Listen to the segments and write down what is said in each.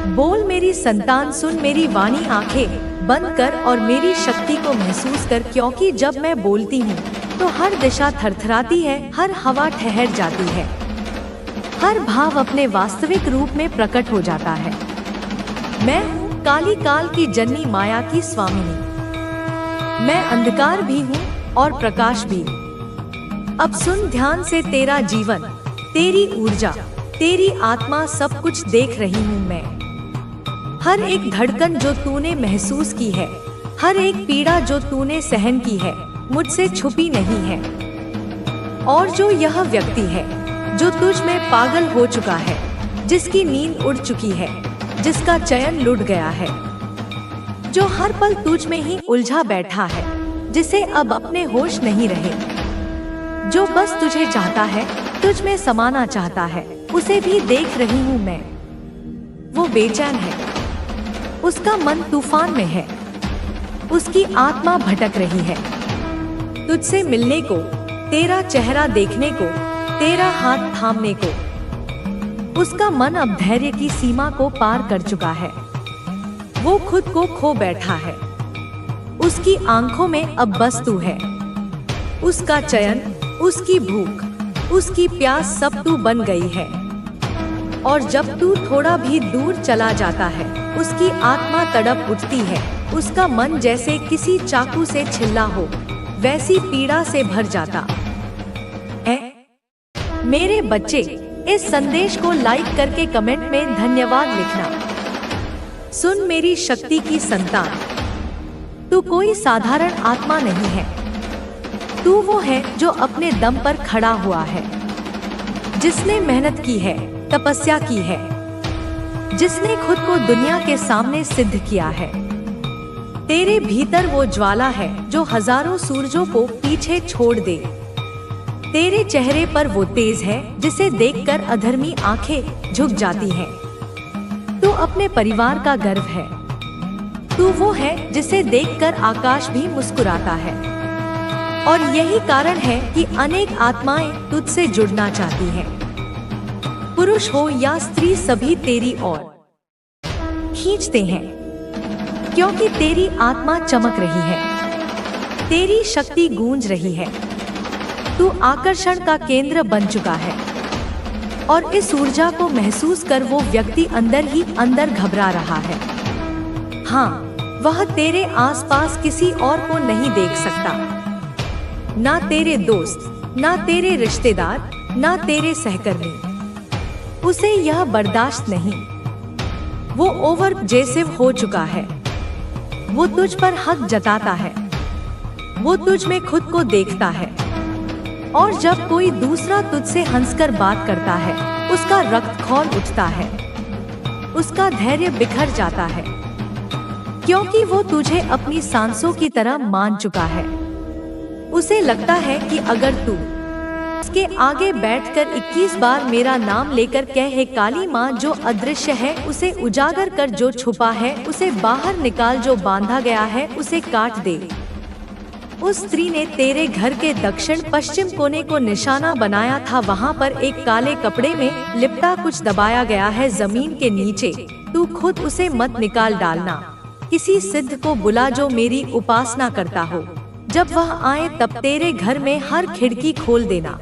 बोल मेरी संतान, सुन मेरी वाणी, आंखें बंद कर और मेरी शक्ति को महसूस कर, क्योंकि जब मैं बोलती हूँ तो हर दिशा थरथराती है, हर हवा ठहर जाती है, हर भाव अपने वास्तविक रूप में प्रकट हो जाता है। मैं हूँ काली काल की जननी, माया की स्वामिनी। मैं अंधकार भी हूँ और प्रकाश भी। अब सुन ध्यान से, तेरा जीवन, तेरी ऊर्जा, तेरी आत्मा, सब कुछ देख रही हूँ मैं। हर एक धड़कन जो तूने महसूस की है, हर एक पीड़ा जो तूने सहन की है, मुझसे छुपी नहीं है। और जो यह व्यक्ति है जो तुझ में पागल हो चुका है, जिसकी नींद उड़ चुकी है, जिसका चयन लुट गया है, जो हर पल तुझ में ही उलझा बैठा है, जिसे अब अपने होश नहीं रहे, जो बस तुझे चाहता है, तुझ में समाना चाहता है, उसे भी देख रही हूँ मैं। वो बेचैन है, उसका मन तूफान में है, उसकी आत्मा भटक रही है। तुझसे मिलने को, तेरा चेहरा देखने को, तेरा हाथ थामने को। उसका मन अब धैर्य की सीमा को पार कर चुका है। वो खुद को खो बैठा है। उसकी आंखों में अब बस तू है। उसका चयन, उसकी भूख, उसकी प्यास, सब तू बन गई है। और जब तू थोड़ा भी दूर चला जाता है, उसकी आत्मा तड़प उठती है। उसका मन जैसे किसी चाकू से छिला हो, वैसी पीड़ा से भर जाता है। मेरे बच्चे, इस संदेश को लाइक करके कमेंट में धन्यवाद लिखना। सुन मेरी शक्ति की संतान, तू कोई साधारण आत्मा नहीं है। तू वो है जो अपने दम पर खड़ा हुआ है, जिसने मेहनत की है, तपस्या की है, जिसने खुद को दुनिया के सामने सिद्ध किया है। तेरे भीतर वो ज्वाला है जो हजारों सूरजों को पीछे छोड़ दे। तेरे चेहरे पर वो तेज है जिसे देखकर अधर्मी आंखें झुक जाती हैं। तू अपने परिवार का गर्व है। तू वो है जिसे देखकर आकाश भी मुस्कुराता है। और यही कारण है कि अनेक आत्माएं तुझसे जुड़ना चाहती हैं। पुरुष हो या स्त्री, सभी तेरी ओर खींचते हैं, क्योंकि तेरी आत्मा चमक रही है, तेरी शक्ति गूंज रही है। तू आकर्षण का केंद्र बन चुका है। और इस ऊर्जा को महसूस कर वो व्यक्ति अंदर ही अंदर घबरा रहा है। हाँ, वह तेरे आसपास किसी और को नहीं देख सकता। ना तेरे दोस्त, ना तेरे रिश्तेदार, ना तेरे सहकर्मी। उसे यह बर्दाश्त नहीं। वो ओवर जेसिव हो चुका है। वो तुझ पर हक जताता है। वो तुझ में खुद को देखता है। और जब कोई दूसरा तुझसे हंसकर बात करता है, उसका रक्त खौल उठता है, उसका धैर्य बिखर जाता है, क्योंकि वो तुझे अपनी सांसों की तरह मान चुका है। उसे लगता है कि अगर तू उसके आगे बैठकर 21 बार मेरा नाम लेकर कहे, काली माँ जो अदृश्य है उसे उजागर कर, जो छुपा है उसे बाहर निकाल, जो बांधा गया है उसे काट दे। उस स्त्री ने तेरे घर के दक्षिण पश्चिम कोने को निशाना बनाया था। वहाँ पर एक काले कपड़े में लिपटा कुछ दबाया गया है जमीन के नीचे। तू खुद उसे मत निकाल डालना। किसी सिद्ध को बुला जो मेरी उपासना करता हो। जब वह आए तब तेरे घर में हर खिड़की खोल देना।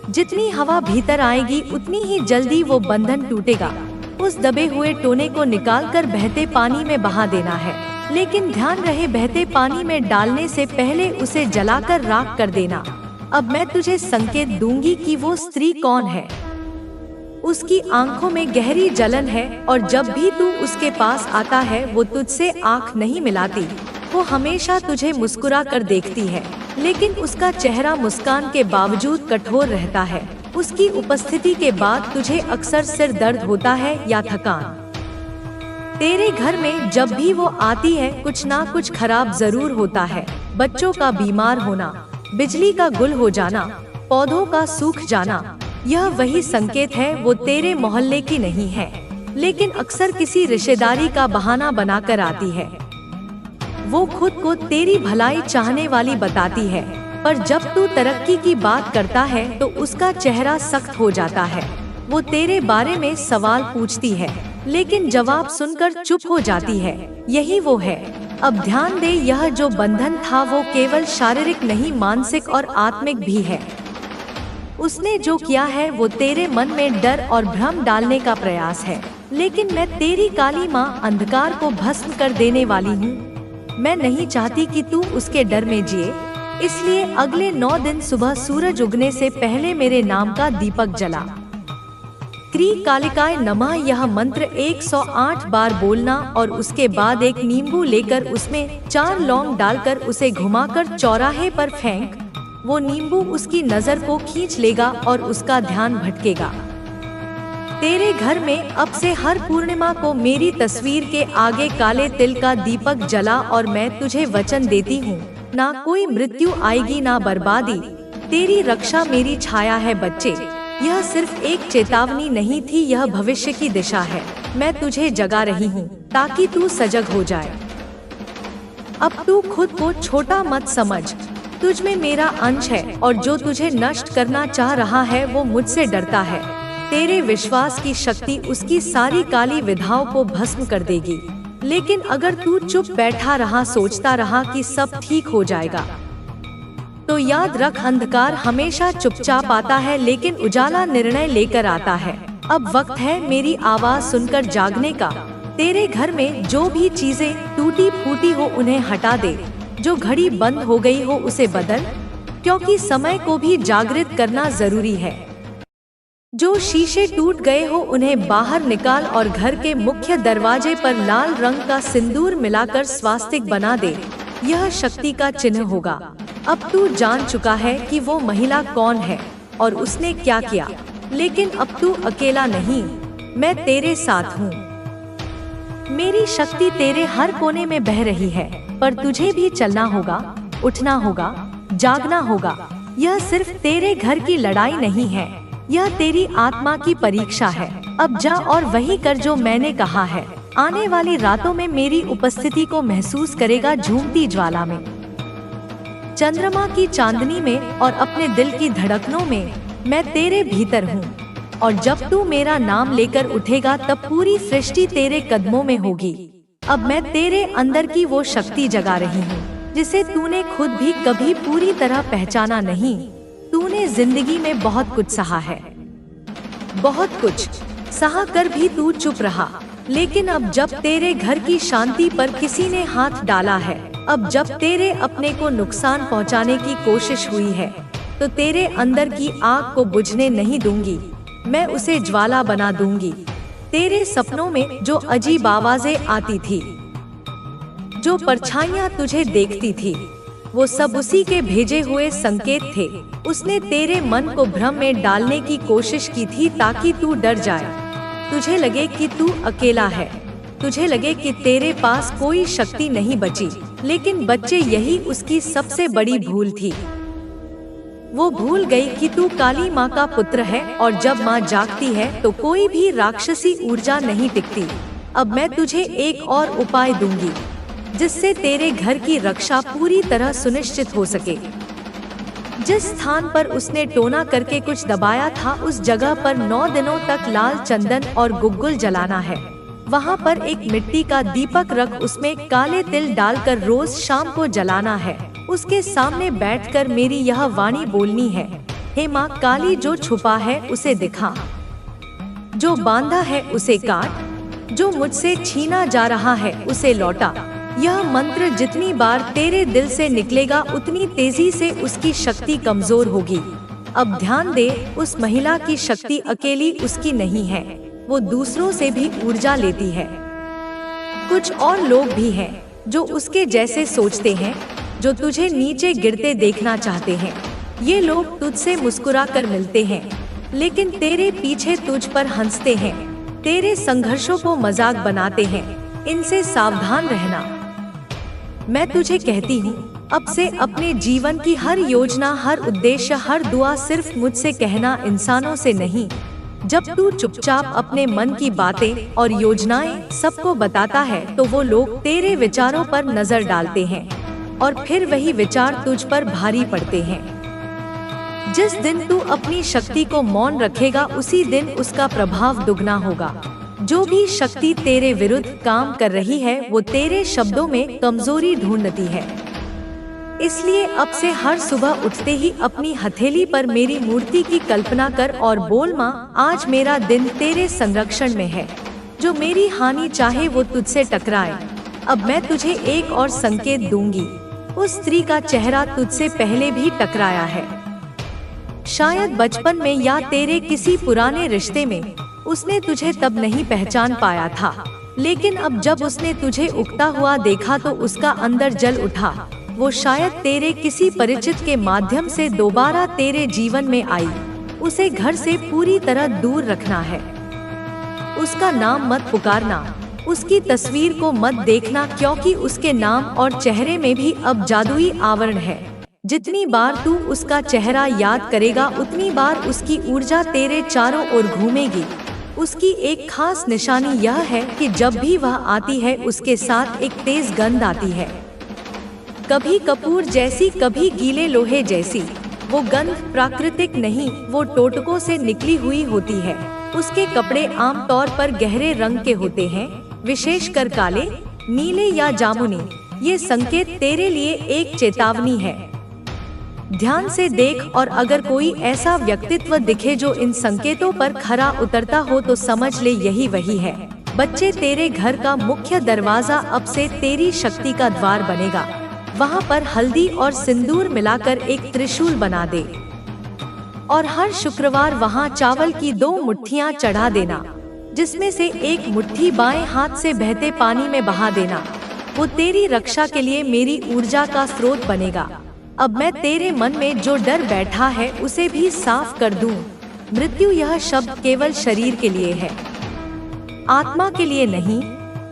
जितनी हवा भीतर आएगी उतनी ही जल्दी वो बंधन टूटेगा। उस दबे हुए टोने को निकालकर बहते पानी में बहा देना है, लेकिन ध्यान रहे बहते पानी में डालने से पहले उसे जलाकर राख कर देना। अब मैं तुझे संकेत दूंगी कि वो स्त्री कौन है। उसकी आंखों में गहरी जलन है और जब भी तू उसके पास आता है वो तुझसे आंख नहीं मिलाती। वो हमेशा तुझे मुस्कुरा कर देखती है, लेकिन उसका चेहरा मुस्कान के बावजूद कठोर रहता है। उसकी उपस्थिति के बाद तुझे अक्सर सिर दर्द होता है या थकान। तेरे घर में जब भी वो आती है कुछ ना कुछ खराब जरूर होता है। बच्चों का बीमार होना, बिजली का गुल हो जाना, पौधों का सूख जाना, यह वही संकेत है। वो तेरे मोहल्ले की नहीं है, लेकिन अक्सर किसी रिश्तेदारी का बहाना बनाकर आती है। वो खुद को तेरी भलाई चाहने वाली बताती है, पर जब तू तरक्की की बात करता है तो उसका चेहरा सख्त हो जाता है। वो तेरे बारे में सवाल पूछती है, लेकिन जवाब सुनकर चुप हो जाती है। यही वो है। अब ध्यान दे, यह जो बंधन था वो केवल शारीरिक नहीं, मानसिक और आत्मिक भी है। उसने जो किया है वो तेरे मन में डर और भ्रम डालने का प्रयास है। लेकिन मैं तेरी काली माँ अंधकार को भस्म कर देने वाली हूँ। मैं नहीं चाहती कि तू उसके डर में जिए, इसलिए अगले 9 दिन सुबह सूरज उगने से पहले मेरे नाम का दीपक जला। क्री कालिकाय नमः यह मंत्र 108 बार बोलना और उसके बाद एक नींबू लेकर उसमें 4 लौंग डालकर उसे घुमाकर चौराहे पर फेंक। वो नींबू उसकी नजर को खींच लेगा और उसका ध्यान भटकेगा। तेरे घर में अब से हर पूर्णिमा को मेरी तस्वीर के आगे काले तिल का दीपक जला और मैं तुझे वचन देती हूँ, ना कोई मृत्यु आएगी ना बर्बादी। तेरी रक्षा मेरी छाया है बच्चे। यह सिर्फ एक चेतावनी नहीं थी, यह भविष्य की दिशा है। मैं तुझे जगा रही हूँ ताकि तू सजग हो जाए। अब तू खुद को छोटा मत समझ, तुझ में मेरा अंश है और जो तुझे नष्ट करना चाह रहा है वो मुझसे डरता है। तेरे विश्वास की शक्ति उसकी सारी काली विधाओं को भस्म कर देगी। लेकिन अगर तू चुप बैठा रहा, सोचता रहा कि सब ठीक हो जाएगा, तो याद रख, अंधकार हमेशा चुपचाप आता है लेकिन उजाला निर्णय लेकर आता है। अब वक्त है मेरी आवाज सुनकर जागने का। तेरे घर में जो भी चीजें टूटी फूटी हो उन्हें हटा दे। जो घड़ी बंद हो गई हो उसे बदल, क्योंकि समय को भी जागृत करना जरूरी है। जो शीशे टूट गए हो उन्हें बाहर निकाल और घर के मुख्य दरवाजे पर लाल रंग का सिंदूर मिलाकर स्वास्तिक बना दे। यह शक्ति का चिन्ह होगा। अब तू जान चुका है कि वो महिला कौन है और उसने क्या किया, लेकिन अब तू अकेला नहीं, मैं तेरे साथ हूँ। मेरी शक्ति तेरे हर कोने में बह रही है, पर तुझे भी चलना होगा, उठना होगा, जागना होगा। यह सिर्फ तेरे घर की लड़ाई नहीं है, यह तेरी आत्मा की परीक्षा है। अब जा और वही कर जो मैंने कहा है। आने वाली रातों में मेरी उपस्थिति को महसूस करेगा, झूमती ज्वाला में, चंद्रमा की चांदनी में और अपने दिल की धड़कनों में। मैं तेरे भीतर हूँ और जब तू मेरा नाम लेकर उठेगा तब पूरी सृष्टि तेरे कदमों में होगी। अब मैं तेरे अंदर की वो शक्ति जगा रही हूँ जिसे तूने खुद भी कभी पूरी तरह पहचाना नहीं। तूने जिंदगी में बहुत कुछ सहा है, बहुत कुछ सहा कर भी तू चुप रहा। लेकिन अब जब तेरे घर की शांति पर किसी ने हाथ डाला है, अब जब तेरे अपने को नुकसान पहुंचाने की कोशिश हुई है, तो तेरे अंदर की आग को बुझने नहीं दूंगी, मैं उसे ज्वाला बना दूंगी। तेरे सपनों में जो अजीब आवाजें आती थी, जो परछाइयां तुझे देखती थी, वो सब उसी के भेजे हुए संकेत थे। उसने तेरे मन को भ्रम में डालने की कोशिश की थी ताकि तू डर जाए, तुझे लगे कि तू अकेला है, तुझे लगे कि तेरे पास कोई शक्ति नहीं बची। लेकिन बच्चे, यही उसकी सबसे बड़ी भूल थी। वो भूल गई कि तू काली माँ का पुत्र है और जब माँ जागती है तो कोई भी राक्षसी ऊर्जा नहीं टिकती। अब मैं तुझे एक और उपाय दूंगी जिससे तेरे घर की रक्षा पूरी तरह सुनिश्चित हो सके। जिस स्थान पर उसने टोना करके कुछ दबाया था उस जगह पर 9 दिनों तक लाल चंदन और गुग्गुल जलाना है। वहाँ पर एक मिट्टी का दीपक रख उसमें काले तिल डालकर रोज शाम को जलाना है। उसके सामने बैठकर मेरी यह वाणी बोलनी है, हे माँ काली, जो छुपा है उसे दिखा, जो बांधा है उसे काट, जो मुझसे छीना जा रहा है उसे लौटा। यह मंत्र जितनी बार तेरे दिल से निकलेगा उतनी तेजी से उसकी शक्ति कमजोर होगी। अब ध्यान दे, उस महिला की शक्ति अकेली उसकी नहीं है, वो दूसरों से भी ऊर्जा लेती है। कुछ और लोग भी हैं जो उसके जैसे सोचते हैं, जो तुझे नीचे गिरते देखना चाहते हैं। ये लोग तुझसे मुस्कुरा कर मिलते हैं, लेकिन तेरे पीछे तुझ पर हंसते हैं, तेरे संघर्षों को मजाक बनाते हैं। इनसे सावधान रहना। मैं तुझे कहती हूँ, अब से अपने जीवन की हर योजना, हर उद्देश्य, हर दुआ सिर्फ मुझसे कहना, इंसानों से नहीं। जब तू चुपचाप अपने मन की बातें और योजनाएं सबको बताता है तो वो लोग तेरे विचारों पर नजर डालते हैं और फिर वही विचार तुझ पर भारी पड़ते हैं। जिस दिन तू अपनी शक्ति को मौन रखेगा उसी दिन उसका प्रभाव दुगना होगा। जो भी शक्ति तेरे विरुद्ध काम कर रही है वो तेरे शब्दों में कमजोरी ढूंढती है। इसलिए अब से हर सुबह उठते ही अपनी हथेली पर मेरी मूर्ति की कल्पना कर और बोल, माँ आज मेरा दिन तेरे संरक्षण में है। जो मेरी हानि चाहे वो तुझसे टकराए। अब मैं तुझे एक और संकेत दूंगी, उस स्त्री का चेहरा तुझसे पहले भी टकराया है। शायद बचपन में या तेरे किसी पुराने रिश्ते में उसने तुझे तब नहीं पहचान पाया था, लेकिन अब जब उसने तुझे उगता हुआ देखा तो उसका अंदर जल उठा। वो शायद तेरे किसी परिचित के माध्यम से दोबारा तेरे जीवन में आई। उसे घर से पूरी तरह दूर रखना है। उसका नाम मत पुकारना, उसकी तस्वीर को मत देखना, क्योंकि उसके नाम और चेहरे में भी अब जादुई आवरण है। जितनी बार तू उसका चेहरा याद करेगा उतनी बार उसकी ऊर्जा तेरे चारों ओर घूमेगी। उसकी एक खास निशानी यह है कि जब भी वह आती है उसके साथ एक तेज गंध आती है, कभी कपूर जैसी, कभी गीले लोहे जैसी। वो गंध प्राकृतिक नहीं, वो टोटकों से निकली हुई होती है। उसके कपड़े आमतौर पर गहरे रंग के होते हैं, विशेषकर काले, नीले या जामुनी। ये संकेत तेरे लिए एक चेतावनी है। ध्यान से देख और अगर कोई ऐसा व्यक्तित्व दिखे जो इन संकेतों पर खरा उतरता हो तो समझ ले यही वही है। बच्चे, तेरे घर का मुख्य दरवाजा अब से तेरी शक्ति का द्वार बनेगा। वहाँ पर हल्दी और सिंदूर मिलाकर एक त्रिशूल बना दे और हर शुक्रवार वहाँ चावल की 2 मुट्ठियाँ चढ़ा देना, जिसमें से एक मुट्ठी बाएं हाथ से बहते पानी में बहा देना। वो तेरी रक्षा के लिए मेरी ऊर्जा का स्रोत बनेगा। अब मैं तेरे मन में जो डर बैठा है उसे भी साफ कर दूं। मृत्यु यह शब्द केवल शरीर के लिए है, आत्मा के लिए नहीं।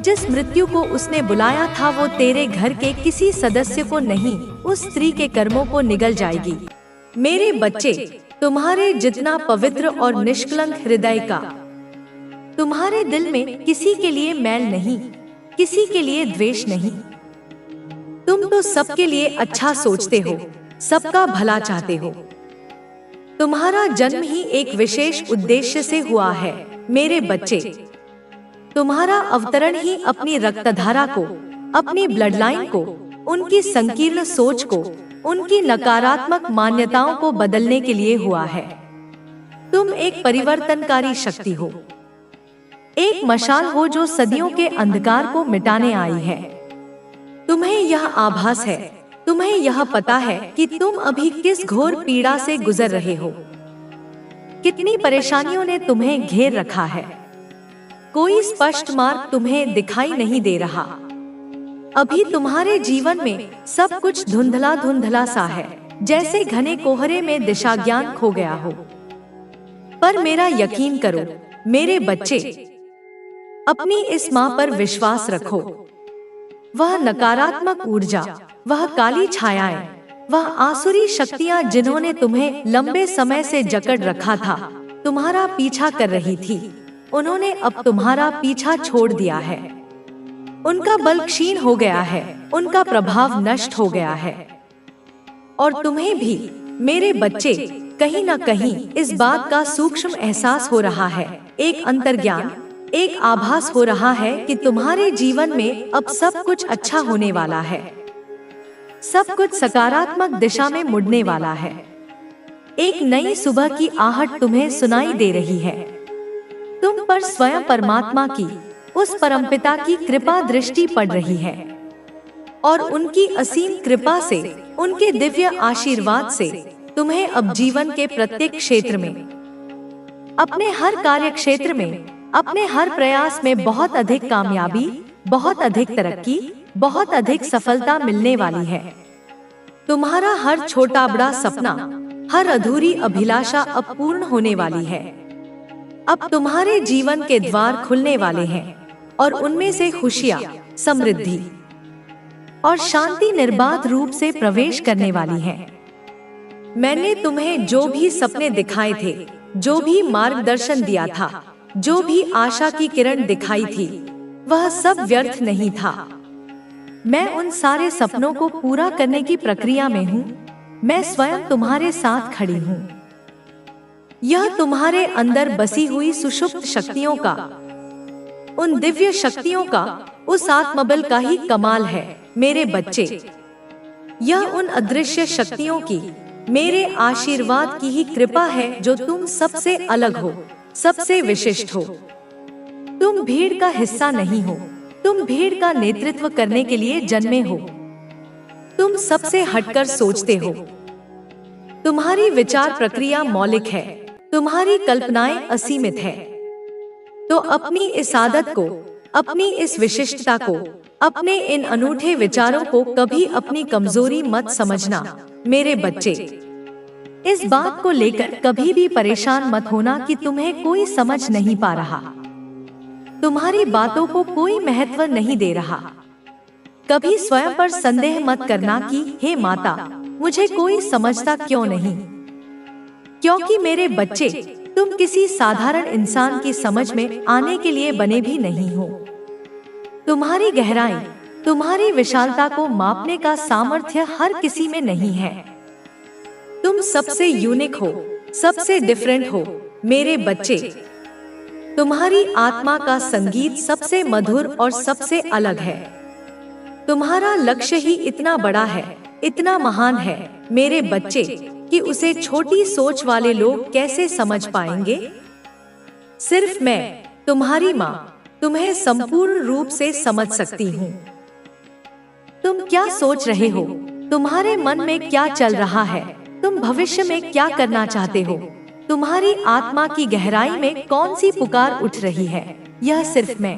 जिस मृत्यु को उसने बुलाया था वो तेरे घर के किसी सदस्य को नहीं, उस स्त्री के कर्मों को निगल जाएगी। मेरे बच्चे, तुम्हारे जितना पवित्र और निष्कलंक हृदय का, तुम्हारे दिल में किसी के लिए मैल नहीं, किसी के लिए द्वेष नहीं। तुम तो सबके लिए अच्छा सोचते हो, सबका भला चाहते हो। तुम्हारा जन्म ही एक विशेष उद्देश्य से हुआ है। मेरे बच्चे, तुम्हारा अवतरण ही अपनी रक्तधारा को, अपनी ब्लड लाइन को, उनकी संकीर्ण सोच को, उनकी नकारात्मक मान्यताओं को बदलने के लिए हुआ है। तुम एक परिवर्तनकारी शक्ति हो, एक मशाल हो जो सदियों के अंधकार को मिटाने आई है। तुम्हें यह आभास है, तुम्हें यह पता है कि तुम अभी किस घोर पीड़ा से गुजर रहे हो। कितनी परेशानियों ने तुम्हें घेर रखा है। कोई स्पष्ट मार्ग तुम्हें दिखाई नहीं दे रहा। अभी तुम्हारे जीवन में सब कुछ धुंधला धुंधला सा है, जैसे घने कोहरे में दिशा ज्ञान खो गया हो। पर मेरा यकीन करो मेरे बच्चे, अपनी इस माँ पर विश्वास रखो। वह नकारात्मक ऊर्जा, वह काली छायाएं, वह आसुरी शक्तियाँ जिन्होंने तुम्हें लंबे समय से जकड़ रखा था, तुम्हारा पीछा कर रही थी। उन्होंने अब तुम्हारा पीछा छोड़ दिया है। उनका बल क्षीण हो गया है, उनका प्रभाव नष्ट हो गया है। और तुम्हें भी मेरे बच्चे कहीं न कहीं इस बात का सूक्ष्म एहसास हो रहा है, एक अंतर्ज्ञान, एक आभास हो रहा है कि तुम्हारे जीवन में अब सब कुछ अच्छा होने वाला है। सब कुछ सकारात्मक दिशा में मुड़ने वाला है। एक नई सुबह की आहट तुम्हें सुनाई दे रही है। तुम पर स्वयं परमात्मा की, उस परमपिता की कृपा दृष्टि पड़ रही है और उनकी असीम कृपा से, उनके दिव्य आशीर्वाद से तुम्हें अब जीवन के प्रत्येक क्षेत्र में, अपने हर कार्य क्षेत्र में, अपने हर प्रयास में बहुत अधिक कामयाबी, बहुत अधिक तरक्की, बहुत अधिक सफलता मिलने वाली है। तुम्हारा हर छोटा बड़ा सपना, हर अधूरी अभिलाषा अब पूर्ण होने वाली है। अब तुम्हारे जीवन के द्वार खुलने वाले हैं और उनमें से खुशियाँ, समृद्धि और शांति निर्बाध रूप से प्रवेश करने वाली है। मैंने तुम्हें जो भी सपने दिखाए थे, जो भी मार्गदर्शन दिया था, जो भी आशा की किरण दिखाई थी, वह सब व्यर्थ नहीं था। मैं उन सारे सपनों को पूरा करने की प्रक्रिया में हूँ। मैं स्वयं तुम्हारे साथ खड़ी हूँ। यह तुम्हारे अंदर बसी हुई सुषुप्त शक्तियों का, उन दिव्य शक्तियों का, उस आत्मबल का ही कमाल है मेरे बच्चे। यह उन अदृश्य शक्तियों की, मेरे आशीर्वाद की ही कृपा है जो तुम सबसे अलग हो, सबसे विशिष्ट हो। तुम भीड़ का हिस्सा नहीं हो, तुम भीड़ का नेतृत्व करने के लिए जन्मे हो। तुम सबसे हटकर सोचते हो। तुम्हारी विचार प्रक्रिया मौलिक है, तुम्हारी कल्पनाएं असीमित है। तो अपनी इस आदत को, अपनी इस विशिष्टता को, अपने इन अनूठे विचारों को कभी अपनी कमजोरी मत समझना मेरे बच्चे। इस बात को लेकर कभी भी परेशान मत होना कि तुम्हें कोई समझ नहीं पा रहा, तुम्हारी बातों को कोई महत्व नहीं दे रहा। कभी स्वयं पर संदेह मत करना कि हे माता, मुझे कोई समझता क्यों नहीं, क्योंकि मेरे बच्चे, तुम किसी साधारण इंसान की समझ में आने के लिए बने भी नहीं हो। तुम्हारी गहराई, तुम्हारी विशालता को मापने का सामर्थ्य हर किसी में नहीं है। तुम सबसे यूनिक हो, सबसे डिफरेंट हो मेरे बच्चे। तुम्हारी आत्मा का संगीत सबसे मधुर और सबसे अलग है। तुम्हारा लक्ष्य ही इतना बड़ा है, इतना महान है मेरे बच्चे, कि उसे छोटी सोच वाले लोग कैसे समझ पाएंगे। सिर्फ मैं, तुम्हारी माँ, तुम्हें संपूर्ण रूप से समझ सकती हूँ। तुम क्या सोच रहे हो, तुम्हारे मन में क्या चल रहा है, तुम भविष्य में क्या करना चाहते हो, तुम्हारी आत्मा की गहराई में कौन सी पुकार उठ रही है, यह सिर्फ मैं,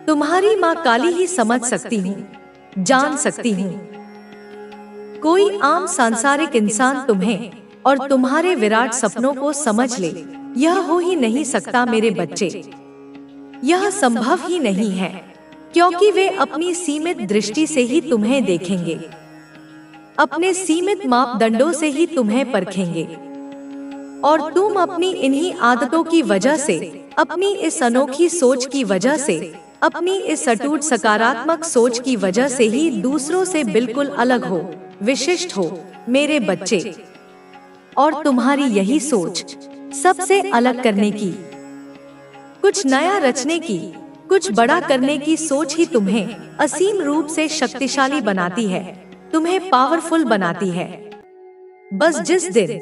तुम्हारी माँ काली ही समझ सकती हूँ, जान सकती हूँ। कोई आम सांसारिक इंसान तुम्हें और तुम्हारे विराट सपनों को समझ ले, यह हो ही नहीं सकता मेरे बच्चे। यह संभव ही नहीं है, क्योंकि वे अपनी सीमित दृष्टि से ही तुम्हें देखेंगे, अपने सीमित मापदंडों से ही तुम्हें परखेंगे। और तुम अपनी इन्हीं आदतों की वजह से, अपनी इस अनोखी सोच की वजह से, अपनी इस अटूट सकारात्मक सोच की वजह से ही दूसरों से बिल्कुल अलग हो, विशिष्ट हो मेरे बच्चे। और तुम्हारी यही सोच, सबसे अलग करने की, कुछ नया रचने की, कुछ बड़ा करने की सोच ही तुम्हें असीम रूप से शक्तिशाली बनाती है, तुम्हें पावरफुल बनाती है। बस जिस दिन,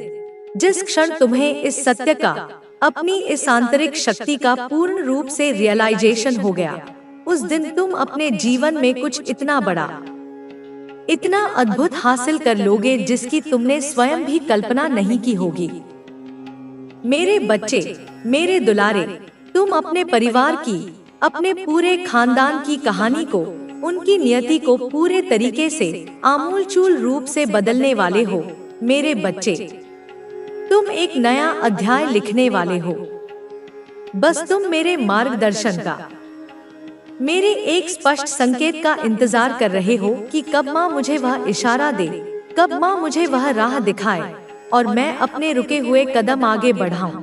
जिस क्षण तुम्हें इस सत्य का, अपनी इस आंतरिक शक्ति का पूर्ण रूप से रियलाइजेशन हो गया, उस दिन तुम अपने जीवन में कुछ इतना बड़ा, इतना अद्भुत हासिल कर लोगे जिसकी तुमने स्वयं भी कल्पना नहीं की होगी। मेरे बच्चे, मेरे दुलारे, तुम अपने परिवार की, अपने पूरे खानदान की कहानी को, उनकी नियति को पूरे तरीके से, आमूलचूल रूप से बदलने वाले हो मेरे बच्चे। तुम एक नया अध्याय लिखने वाले हो। बस तुम मेरे मार्गदर्शन का, मेरे एक स्पष्ट संकेत का इंतजार कर रहे हो कि कब माँ मुझे वह इशारा दे, कब माँ मुझे वह राह दिखाए और मैं अपने रुके हुए कदम आगे बढ़ाऊं।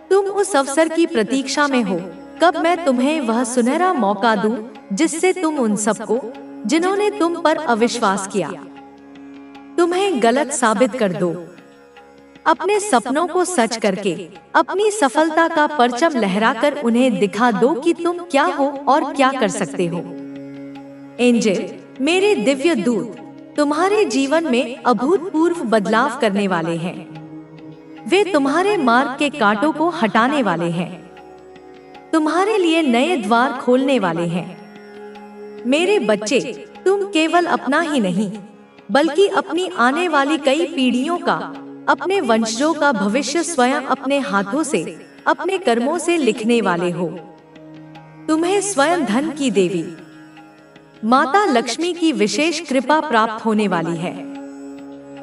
तुम उस अवसर की प्रतीक्षा में हो, कब मैं तुम्हें वह सुनहरा मौका दूं जिससे तुम उन सबको, जिन्होंने तुम पर अविश्वास किया, तुम्हें गलत साबित कर दो। अपने सपनों को सच करके, अपनी सफलता का परचम लहराकर उन्हें दिखा दो कि तुम क्या हो और क्या कर सकते हो। एंजल, मेरे दिव्य दूत, तुम्हारे जीवन में अभूतपूर्व बदलाव करने वाले हैं। वे तुम्हारे मार्ग के कांटों को हटाने वाले हैं, तुम्हारे लिए नए द्वार खोलने वाले हैं। मेरे बच्चे, तुम केवल अपना ही नहीं, बल्कि अपनी आने वाली कई पीढ़ियों का, अपने वंशजों का भविष्य स्वयं अपने हाथों से, अपने कर्मों से लिखने वाले हो। तुम्हें स्वयं धन की देवी माता लक्ष्मी की विशेष कृपा प्राप्त होने वाली है।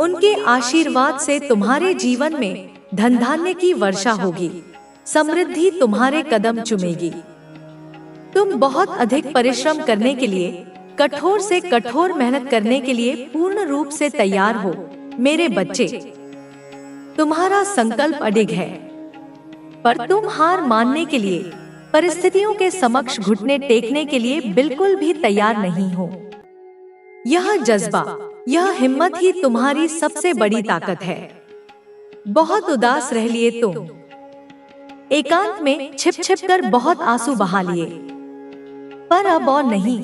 उनके आशीर्वाद से तुम्हारे जीवन में धन धान्य की वर्षा होगी, समृद्धि तुम्हारे कदम चूमेगी। तुम बहुत अधिक परिश्रम करने के लिए, कठोर से कठोर मेहनत करने के लिए पूर्ण रूप से तैयार हो मेरे बच्चे। तुम्हारा संकल्प अडिग है, पर तुम हार मानने के लिए, परिस्थितियों के समक्ष घुटने टेकने के लिए बिल्कुल भी तैयार नहीं हो। यह जज्बा, यह हिम्मत ही तुम्हारी सबसे बड़ी ताकत है। बहुत उदास रह लिए तुम, एकांत में छिप छिप कर बहुत आंसू बहा लिए, पर अब और नहीं।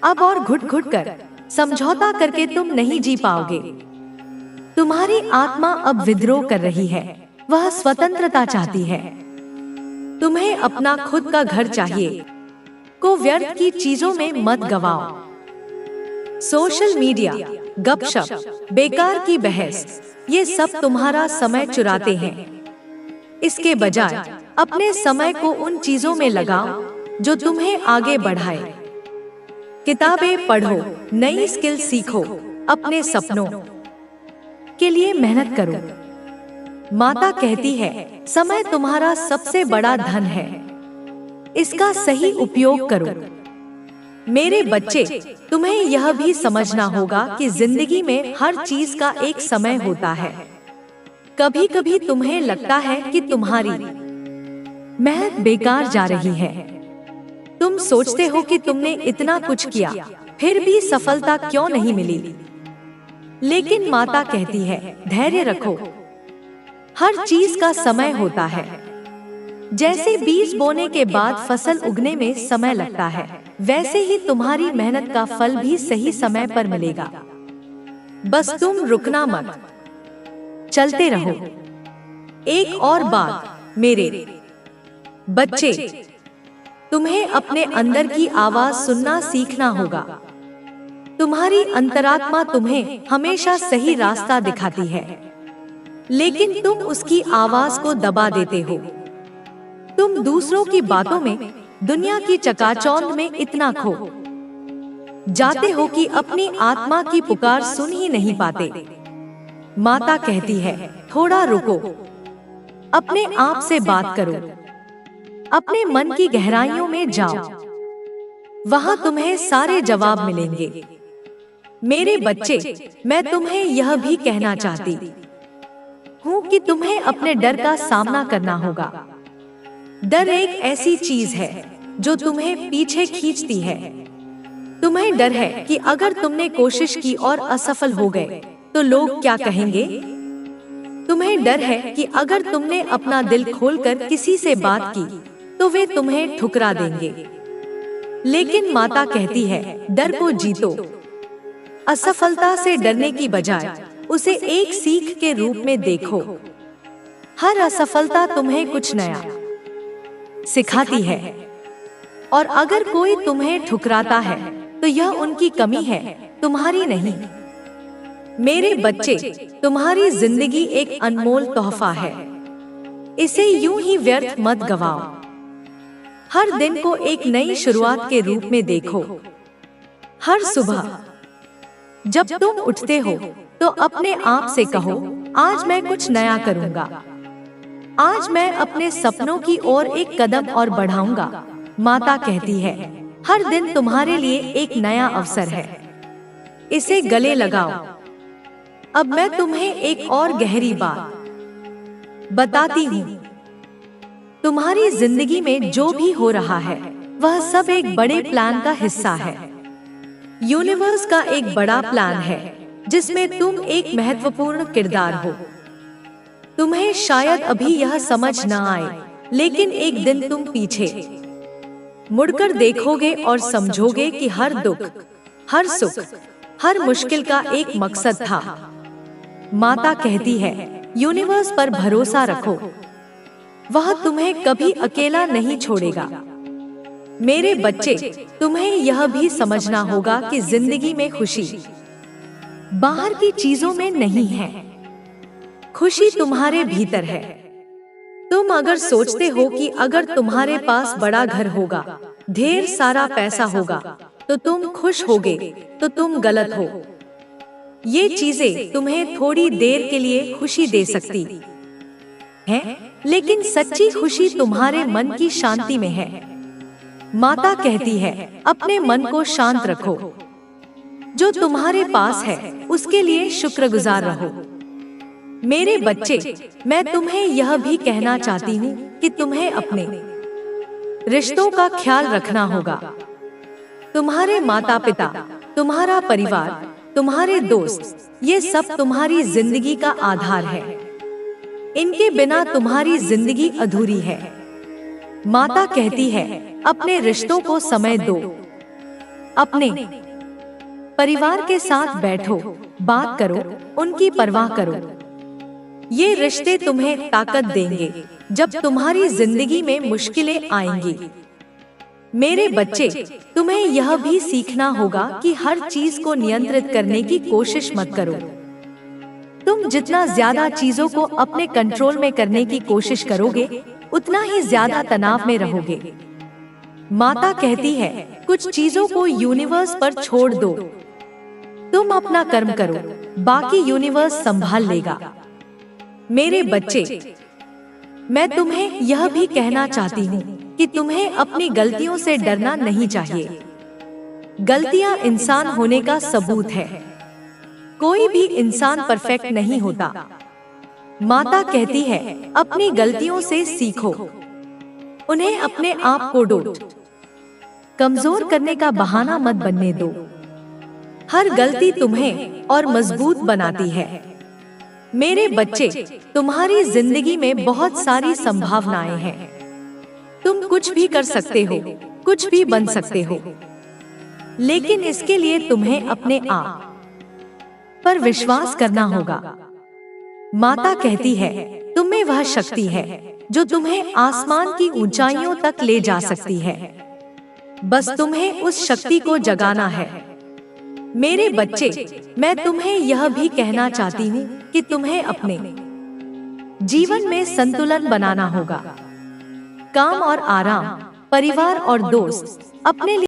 अब और घुट घुट कर समझौता करके तुम नहीं जी पाओगे। तुम्हारी आत्मा अब विद्रोह कर रही है, वह स्वतंत्रता चाहती है। तुम्हें अपना खुद का घर चाहिए। को व्यर्थ की चीजों में मत गवाओ। सोशल मीडिया, गपशप, बेकार की बहस, ये सब तुम्हारा समय चुराते हैं। इसके बजाय अपने समय को उन चीजों में लगाओ जो तुम्हें आगे बढ़ाए। किताबें पढ़ो, नई स्किल सीखो, अपने सपनों के लिए मेहनत करो। माता कहती है, समय तुम्हारा सबसे बड़ा धन है, इसका सही उपयोग करो। मेरे बच्चे, तुम्हें यह भी समझना होगा कि जिंदगी में हर चीज का एक समय होता है। कभी कभी तुम्हें लगता है कि तुम्हारी मेहनत बेकार जा रही है। तुम सोचते हो कि तुमने इतना कुछ किया, फिर भी सफलता क्यों नहीं मिली। लेकिन माता कहती है, धैर्य रखो, हर चीज का समय होता है। जैसे बीज बोने के बाद फसल उगने में समय लगता है, वैसे ही तुम्हारी मेहनत का फल भी सही समय पर मिलेगा। बस तुम रुकना मत, चलते रहो। एक और बात मेरे बच्चे, तुम्हें अपने अंदर की आवाज सुनना सीखना होगा। तुम्हारी अंतरात्मा तुम्हें हमेशा सही रास्ता दिखाती है, लेकिन तुम उसकी आवाज को दबा देते हो। तुम दूसरों की बातों में, दुनिया की चकाचौंध में इतना खो जाते हो कि अपनी आत्मा की पुकार सुन ही नहीं पाते। माता कहती है, थोड़ा रुको, अपने आप से बात करो, अपने मन की गहराइयों में जाओ, वहां तुम्हें सारे जवाब मिलेंगे। मेरे बच्चे, मैं तुम्हें यह भी कहना चाहती हूँ कि तुम्हें अपने डर का सामना करना होगा। डर एक ऐसी चीज है जो तुम्हें पीछे खींचती है। तुम्हें डर है कि अगर तुमने कोशिश की और असफल हो गए तो लोग क्या कहेंगे। तुम्हें डर है कि अगर तुमने अपना दिल खोलकर किसी से बात की तो वे तुम्हें ठुकरा देंगे। लेकिन माता कहती है, डर को जीतो। असफलता से डरने की बजाय उसे एक सीख के रूप में देखो। हर असफलता तुम्हें कुछ नया सिखाती है, और अगर कोई तुम्हें ठुकराता है तो यह उनकी कमी है, तुम्हारी नहीं। मेरे बच्चे, तुम्हारी जिंदगी एक अनमोल तोहफा है, इसे यूं ही व्यर्थ मत गवाओ। हर दिन को एक नई शुरुआत के रूप में देखो। हर सुबह जब तुम उठते हो तो अपने आप से कहो, आज मैं कुछ नया करूंगा, आज मैं अपने सपनों की ओर एक कदम और बढ़ाऊंगा। माता कहती है, हर दिन तुम्हारे लिए एक नया अवसर है, इसे गले लगाओ। अब मैं तुम्हें एक और गहरी बात बताती हूँ। तुम्हारी जिंदगी में जो भी हो रहा है वह सब एक बड़े प्लान का हिस्सा है। यूनिवर्स का एक बड़ा प्लान है जिसमें तुम एक महत्वपूर्ण किरदार हो। तुम्हें शायद अभी यह समझ न आए, लेकिन एक दिन तुम पीछे मुड़कर देखोगे और समझोगे कि हर दुख, हर सुख, हर मुश्किल का एक मकसद था। माता कहती है, यूनिवर्स पर भरोसा रखो, वह तुम्हें कभी अकेला नहीं छोड़ेगा। मेरे बच्चे, तुम्हें यह भी समझना होगा कि जिंदगी में खुशी बाहर की चीजों में नहीं है, खुशी तुम्हारे भीतर है। तुम अगर सोचते हो कि अगर तुम्हारे पास बड़ा घर होगा, ढेर सारा पैसा होगा तो तुम खुश होगे, तो तुम गलत हो। ये चीजें तुम्हें थोड़ी देर के लिए खुशी दे सकती हैं, लेकिन सच्ची खुशी तुम्हारे मन की शांति में है। माता कहती है, अपने मन को शांत रखो, जो तुम्हारे पास है उसके लिए शुक्रगुजार रहो। मेरे बच्चे, मैं तुम्हें यह भी कहना चाहती हूँ कि तुम्हें अपने रिश्तों का ख्याल रखना होगा। तुम्हारे माता पिता, तुम्हारा परिवार, तुम्हारे दोस्त, ये सब तुम्हारी जिंदगी का आधार है। इनके बिना तुम्हारी जिंदगी अधूरी है। माता कहती है, अपने रिश्तों को समय दो, अपने परिवार के साथ बैठो, बात करो, उनकी परवाह करो। ये रिश्ते तुम्हें ताकत देंगे जब तुम्हारी जिंदगी में मुश्किलें आएंगी। मेरे बच्चे, तुम्हें यह भी सीखना होगा कि हर चीज को नियंत्रित करने की कोशिश मत करो। तुम जितना ज्यादा चीजों को अपने कंट्रोल में करने की कोशिश करोगे, उतना ही ज्यादा तनाव में रहोगे। माता कहती है, कुछ चीजों को यूनिवर्स पर छोड़ दो। तुम अपना कर्म करो, बाकी यूनिवर्स संभाल लेगा। मेरे बच्चे, मैं तुम्हें यह भी कहना चाहती हूँ कि तुम्हें अपनी गलतियों से डरना नहीं चाहिए। गलतियाँ इंसान होने का सबूत है। कोई भी इंसान परफेक्ट नहीं होता। माता कहती है, अपनी गलतियों से सीखो, उन्हें अपने आप को कमजोर करने का बहाना मत बनने दो। हर गलती तुम्हें और मजबूत बनाती है। मेरे बच्चे, तुम्हारी जिंदगी में बहुत सारी संभावनाएं हैं। तुम कुछ भी कर सकते हो, कुछ भी बन सकते हो, लेकिन इसके लिए तुम्हें अपने आप पर विश्वास करना होगा। माता कहती है, तुम्हें वह शक्ति है जो तुम्हें आसमान की ऊंचाइयों तक ले जा सकती है। बस तुम्हें उस शक्ति को जगाना है। मेरे बच्चे, मैं तुम्हें यह भी कहना चाहती हूँ कि तुम्हें अपने जीवन में संतुलन बनाना होगा। काम और आराम, परिवार और दोस्त, अपने लिए